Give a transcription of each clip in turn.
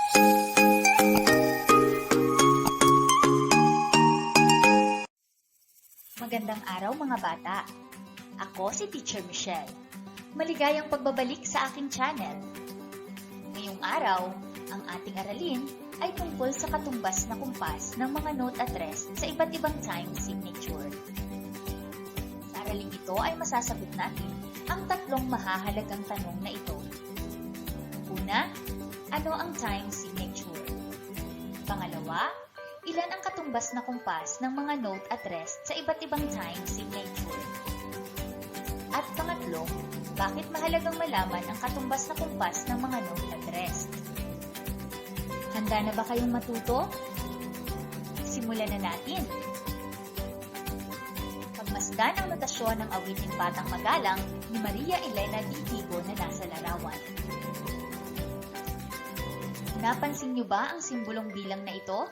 Magandang araw mga bata! Ako si Teacher Michelle. Maligayang pagbabalik sa aking channel. Ngayong araw, ang ating aralin ay tungkol sa katumbas na kumpas ng mga note at rest sa iba't ibang time signature. Sa araling ito ay masasagot natin ang tatlong mahahalagang tanong na ito. Una, ano ang time signature? Pangalawa, ilan ang katumbas na kumpas ng mga note at rest sa iba't ibang time signature? At pangatlo, bakit mahalagang malaman ang katumbas na kumpas ng mga note at rest? Handa na ba kayong matuto? Simulan na natin! Pagmasdan ang notasyon ng awiting Batang Magalang ni Maria Elena D. Vigo na nasa larawan. Napansin niyo ba ang simbolong bilang na ito?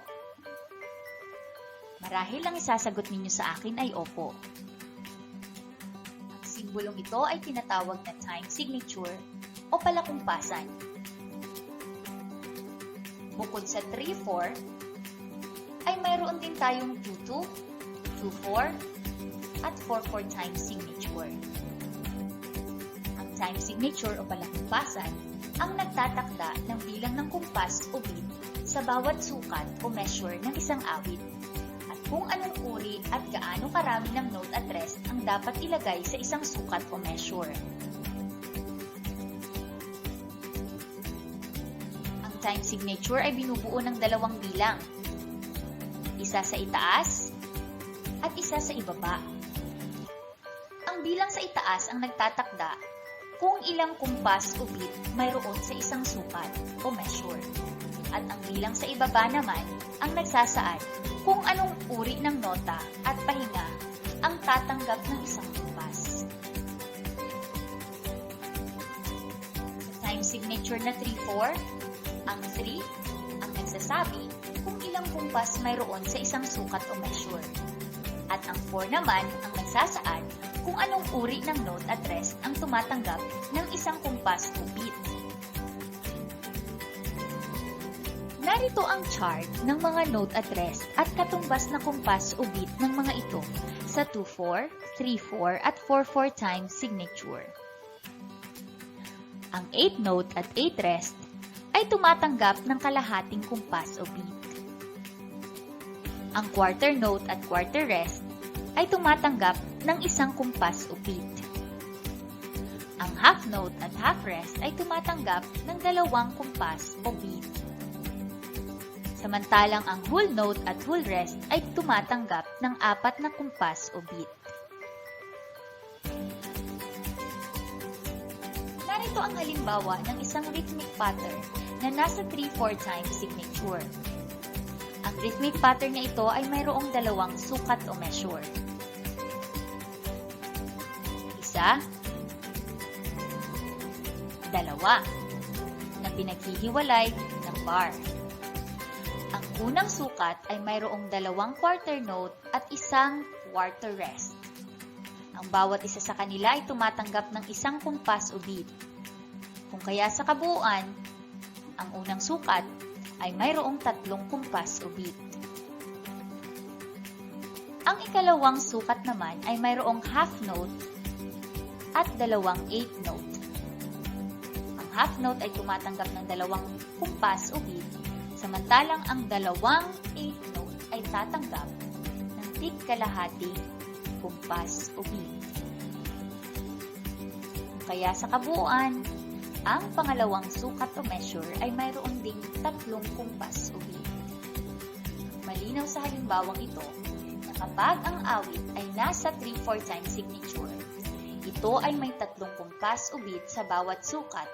Marahil ang isasagot ninyo sa akin ay opo. Ang simbolong ito ay tinatawag na time signature o palakumpasan. Bukod sa 3-4, ay mayroon din tayong 2-2, 2-4, at 4-4 time signature. Ang time signature o palakumpasan ang nagtatakda ng bilang ng kumpas o beat sa bawat sukat o measure ng isang awit at kung anong uri at gaano karami ng note at rest ang dapat ilagay sa isang sukat o measure. Ang time signature ay binubuo ng dalawang bilang, isa sa itaas at isa sa ibaba. Ang bilang sa itaas ang nagtatakda kung ilang kumpas o beat mayroon sa isang sukat o measure. At ang bilang sa ibaba naman ang nagsasaad kung anong uri ng nota at pahinga ang tatanggap ng isang kumpas. Sa time signature na 3-4, ang 3 ang nagsasabi kung ilang kumpas mayroon sa isang sukat o measure. At ang 4 naman ang nagsasaad kung anong uri ng note at rest ang tumatanggap ng isang kumpas o beat. Narito ang chart ng mga note at rest at katumbas na kumpas o beat ng mga ito sa 2-4, 3-4 at 4-4 time signature. Ang 8 note at 8 rest ay tumatanggap ng kalahating kumpas o beat. Ang quarter note at quarter rest ay tumatanggap ng isang kumpas o beat. Ang half note at half rest ay tumatanggap ng dalawang kumpas o beat. Samantalang ang whole note at whole rest ay tumatanggap ng 4 na kumpas o beat. Narito ang halimbawa ng isang rhythmic pattern na nasa 3-4 time signature. Ang rhythmic pattern na ito ay mayroong dalawang sukat o measure. Isa, dalawa, na pinaghihiwalay ng bar. Ang unang sukat ay mayroong dalawang quarter note at isang quarter rest. Ang bawat isa sa kanila ay tumatanggap ng isang kumpas o beat. Kung kaya sa kabuuan, ang unang sukat ay mayroong 3 kumpas o beat. Ang ikalawang sukat naman ay mayroong half note at dalawang 8 note. Ang half note ay tumatanggap ng dalawang kumpas o beat, samantalang ang dalawang 8 note ay tatanggap ng tig-kalahati kumpas o beat. Kaya sa kabuuan, ang pangalawang sukat o measure ay mayroon ding 3 kumpas o beat. Malinaw sa halimbawang ito na kapag ang awit ay nasa 3-4 time signature, ito ay may 3 kumpas o beat sa bawat sukat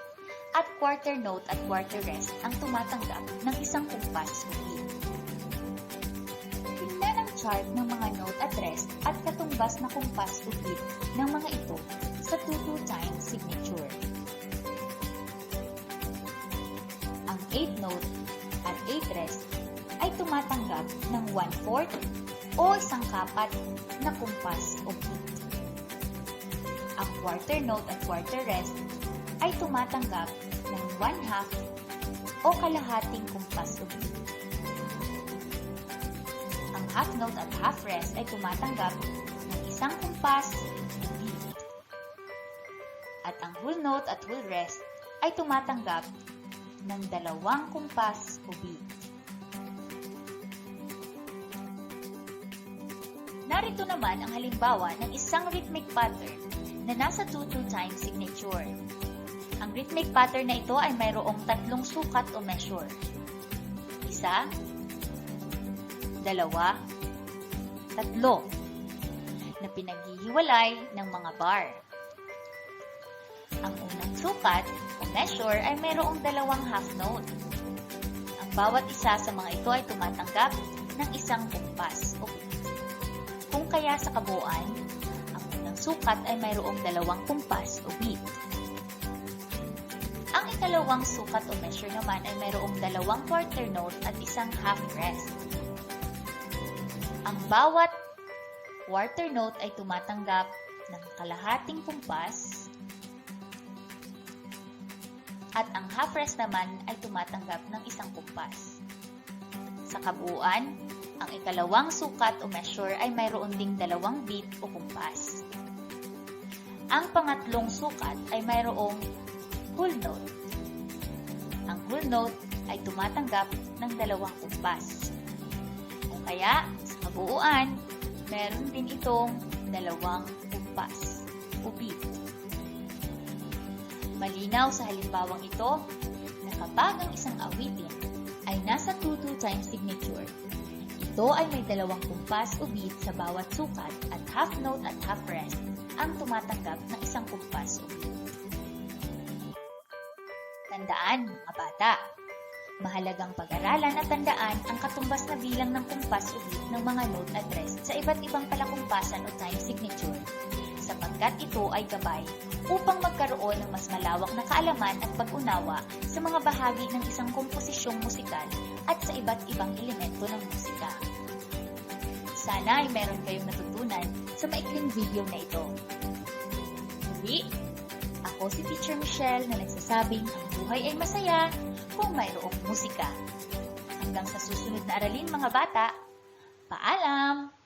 at quarter note at quarter rest ang tumatanggap ng isang kumpas o beat. Tingnan ang chart ng mga note at rest at katumbas na kumpas o beat ng mga ito sa 2-2 time signature. Ang 8 note at 8 rest ay tumatanggap ng 1/4 o isang kapat na kumpas o beat. Ang quarter note at quarter rest ay tumatanggap ng 1/2 o kalahating kumpas o beat. Ang half note at half rest ay tumatanggap ng isang kumpas o beat. At ang whole note at whole rest ay tumatanggap ng 2 kumpas o beat. Narito naman ang halimbawa ng isang rhythmic pattern na nasa 2/2 time signature. Ang rhythmic pattern na ito ay mayroong 3 sukat o measure. 1, 2, 3 na pinaghihiwalay ng mga bar. Ang unang sukat o measure ay mayroong 2 half note. Ang bawat isa sa mga ito ay tumatanggap ng isang kumpas o beat. Kung kaya sa kabuuan, ang unang sukat ay mayroong 2 kumpas o beat. Ang ikalawang sukat o measure naman ay mayroong 2 quarter note at isang half rest. Ang bawat quarter note ay tumatanggap ng kalahating kumpas at ang half rest naman ay tumatanggap ng isang kumpas. Sa kabuuan, ang ikalawang sukat o measure ay mayroon ding 2 beat o kumpas. Ang pangatlong sukat ay mayroong whole note. Ang whole note ay tumatanggap ng 2 kumpas. O kaya, sa kabuuan, meron din itong 2 kumpas o beat. Malinaw sa halimbawang ito na kapag ang isang awitin ay nasa 2/2 time signature, ito ay may 2 kumpas o beat sa bawat sukat at half note at half rest ang tumatanggap ng isang kumpas o beat. Tandaan, mga bata, mahalagang pag-aralan at tandaan ang katumbas na bilang ng kumpas o beat ng mga note at rest sa iba't ibang palakumpasan o time signature, sapagkat ito ay gabay upang magkaroon ng mas malawak na kaalaman at pag-unawa sa mga bahagi ng isang komposisyong musikal at sa iba't ibang elemento ng musika. Sana ay meron kayong natutunan sa maikling video na ito. Muli, ako si Teacher Michelle na nagsasabing ang buhay ay masaya kung mayroong musika. Hanggang sa susunod na aralin mga bata, paalam!